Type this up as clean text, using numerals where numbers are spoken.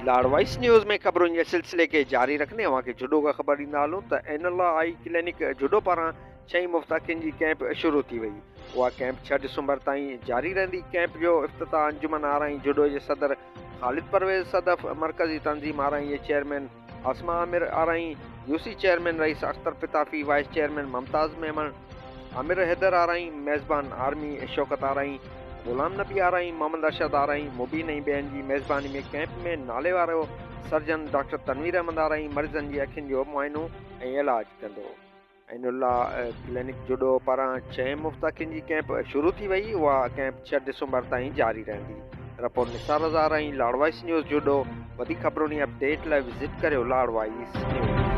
लाड़वाइस news में खबरों के सिलसिले के जारी रखने वहाँ के जुडो का ख़बर ॾींदा हलूं त NLI क्लिनिक जुडो पारां 6 मुफ़्ताकिन जी कैंप शुरू थी वई। उहा कैंप 6 दिसंबर ताईं जारी रहंदी। कैंप जो इफ़्तिताह अंजुमन आराई जुडो जे सदर ख़ालिद परवेज़ सदफ़, मरकज़ी तंज़ीम आराई जे चेयरमैन आसमा Aamir आराई, UC chairman rice Akhtar पिताफ़ी, wise chairman Mumtaz Memon, Aamir Haidar आराई, मेज़बान आर्मी शौकत आराई, गुलाम नबी आराई, मोहम्मद अरशद आराई, मुबीन ऐं ॿियनि जी मेज़बानी में कैंप में नाले वारो सर्जन डॉक्टर तनवीर अहमद आराई मरीज़नि जी अखियुनि जो मुआइनो ऐं इलाज कंदो। इनुल्ला क्लिनिक जुडो पारां 6 मुफ़्ताकिन जी कैंप शुरू थी वई। उहा कैंप 6 दिसंबर ताईं जारी रहंदी। रिपोर्ट निसार रज़ा आराई, लाड़वाइस न्यूज़ जुडो। वधीक ख़बरुनि अपडेट लाइ विज़िट करियो लाड़वाइस न्यूज़।